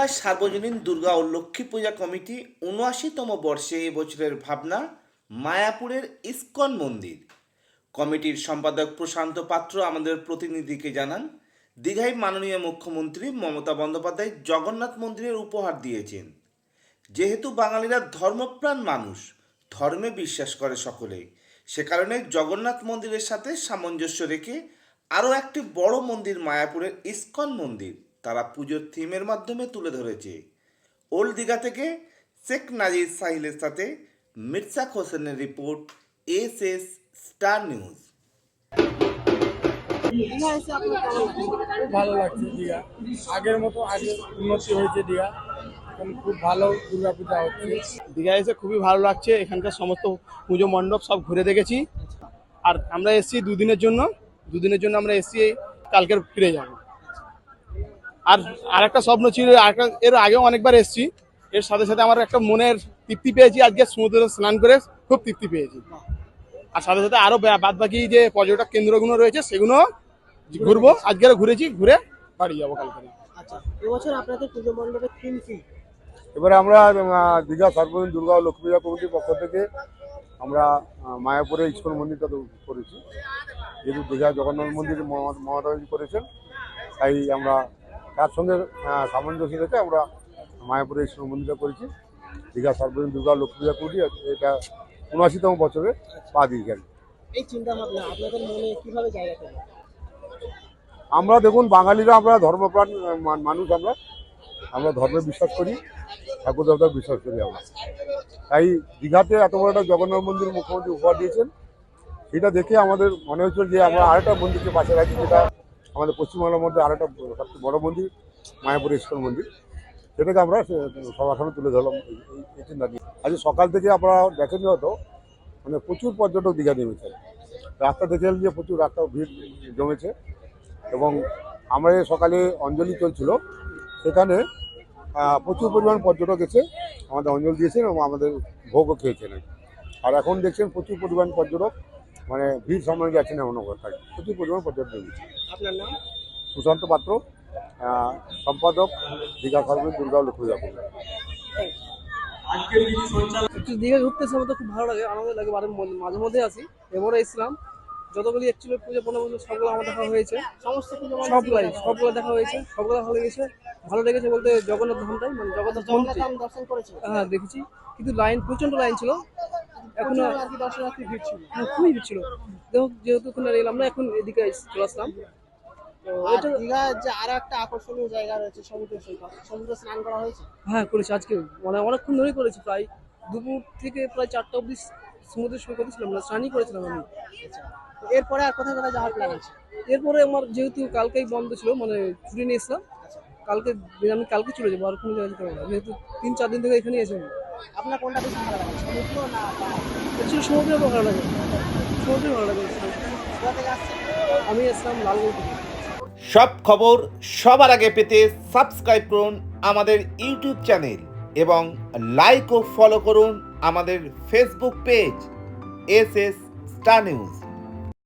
দীঘার সার্বজনীন দুর্গা ও লক্ষ্মী পূজা কমিটি ৭৯তম বর্ষে এবছরের ভাবনা মায়াপুরের ইস্কন মন্দির। কমিটির সম্পাদক প্রশান্ত পাত্র আমাদের প্রতিনিধিকে জানান, দীঘায় মাননীয় মুখ্যমন্ত্রী মমতা বন্দ্যোপাধ্যায় জগন্নাথ মন্দিরের উপহার দিয়েছেন। যেহেতু বাঙালিরা ধর্মপ্রাণ মানুষ, ধর্মে বিশ্বাস করে সকলেই, সে কারণে জগন্নাথ মন্দিরের সাথে সামঞ্জস্য রেখে আরও একটি বড় মন্দির মায়াপুরের ইস্কন মন্দির তারা পুজোর থিমের মাধ্যমে তুলে ধরেছে। ওল্ড দীঘা থেকে শেখ নাজির সাহিলের সাথে মির্জা হোসেনের রিপোর্ট, এস স্টার নিউজ। ভালো লাগছে দীঘা, আগের মতো আগে উন্নতি হয়েছে দীঘা, এখন খুব ভালো দুর্গাপূজা হচ্ছে। দীঘা এসে খুবই ভালো লাগছে, এখানকার সমস্ত পুজো মণ্ডপ সব ঘুরে দেখেছি। আর আমরা এসেছি দুদিনের জন্য আমরা এসেছি, কালকের ফিরে যাব। আর একটা স্বপ্ন ছিল, এর আগেও অনেকবার এসেছি, এর সাথে সাথে আমার একটা মনের তৃপ্তি পেয়েছি। আজকে সমুদ্রে স্নান করে খুব তৃপ্তি পেয়েছি। আর সাথে সাথে আরো বাদ বাকি যে পর্যটক কেন্দ্রগুলো রয়েছে সেগুলো ঘুরবো। আজকে ঘুরেছি, ঘুরে বাড়ি যাবো কালকে। আচ্ছা, এবছর আপনাদের পুজো মণ্ডপের থিম কি? এবারে আমরা দীঘা সার্বজনীন দুর্গা ও লক্ষ্মী পূজা কমিটির পক্ষ থেকে আমরা মায়াপুরে ইস্কন মন্দিরটা করেছি। যেহেতু দীঘা জগন্নাথ মন্দির মহারাজ করেছেন, তাই আমরা তার সঙ্গে সামঞ্জস্য রেখে আমরা মায়াপুরে ইস্কন মন্দিরটা করেছি। দীঘা সার্বজনীন দুর্গা ও লক্ষ্মী পূজা কমিটি এটা ৭৯তম বছরে পা দিয়ে গেল। এই চিন্তা ভাবনা আপনাদের মনে কিভাবে জায়গা পেল? আমরা দেখুন, বাঙালিরা আমরা ধর্মপ্রাণ মানুষ, আমরা ধর্মে বিশ্বাস করি, ঠাকুর দেবতার বিশ্বাস করি আমরা। তাই দীঘাতে এত বড় একটা জগন্নাথ মন্দির মুখ্যমন্ত্রী উপহার দিয়েছেন, এটা দেখে আমাদের মনে হচ্ছিল যে আমরা আরেকটা মন্দিরকে পাশে রাখি, যেটা আমাদের পশ্চিমবাংলার মধ্যে আরেকটা সবচেয়ে বড় মন্দির মায়াপুর ইস্কন মন্দির, সেটাকে আমরা সবার সামনে তুলে ধরলাম এই চিন্তা নিয়ে। আজ সকাল থেকে আপনারা দেখেনি হয়তো, মানে প্রচুর পর্যটক দীঘা নেমেছে। রাস্তা দেখে যে প্রচুর রাস্তা ভিড় জমেছে, এবং আমরা সকালে অঞ্জলি চলছিল, সেখানে প্রচুর পরিমাণ পর্যটক এসে আমাদের অঞ্জলি দিয়েছেন এবং আমাদের ভোগও খেয়েছেন। আর এখন দেখছেন প্রচুর পরিমাণ পর্যটক, মানে ভিড় সামনে যাচ্ছে না, মনে করতে প্রচুর পরিমাণ পর্যটক নেমেছে। আপনার নাম? প্রশান্ত পাত্র, সম্পাদক, দীঘা সার্বজনীন দুর্গা ও লক্ষ্মী পূজা কমিটি। একটু দীঘা ঘুরতে এসে আমাদের খুব ভালো লাগে, আনন্দ লাগে, মাঝে মধ্যে আসি। এবারে ইসলাম যতগুলি অ্যাকচুয়ালি পুজো পণ্য সবগুলো আমার দেখা হয়েছে, সমস্ত পুজো সবগুলো দেখা হয়েছে, সবগুলো ভালো লেগেছে বলতে জগন্নাথ ধামটাই, মানে জগন্নাথ ধাম দর্শন করেছেন? হ্যাঁ দেখেছি, কিন্তু প্রচন্ড লাইন ছিল এখনো, আর কি দর্শনার্থী ভিড় ছিল? হ্যাঁ খুবই ভিড় ছিল। যেহেতু ওখানে এলাম না, এখন এদিকে চলে আসলাম। তো এটা দীঘার যে আরো একটা আকর্ষণীয় জায়গা রয়েছে সমুদ্র সৈকত, সমুদ্রে স্নান করা হয়েছে? হ্যাঁ করেছি, আজকে মানে অনেকক্ষণ ধরেই করেছি, প্রায় দুপুর থেকে প্রায় ৪টা অবধি সমুদ্রের সৈকতে ছিলাম, না স্নানই করেছিলাম আমি। এরপরে আর কোথায় কোথায় যাওয়ার প্ল্যান আছে? এরপরে আমার যেহেতু কালকেই বন্ধ ছিল, মানে ছুটি নিয়েছিলাম, আমি কালকে চলে যাবো, আর কোনো জায়গায় যেতে পারবো না, যেহেতু ৩-৪ দিন থেকে এখানেই আছি। আপনার কোনটা বেশি ভালো লাগে, সমুদ্র না পাহাড়? অ্যাকচুয়ালি সমুদ্রে ভালো লাগে, সমুদ্রে ভালো লাগে। কোথা থেকে আসছেন? আমি এসলাম লালগড় থেকে। সব খবর সবার আগে পেতে সাবস্ক্রাইব করুন আমাদের ইউটিউব চ্যানেল এবং লাইক ও ফলো করুন আমাদের Facebook page S star news.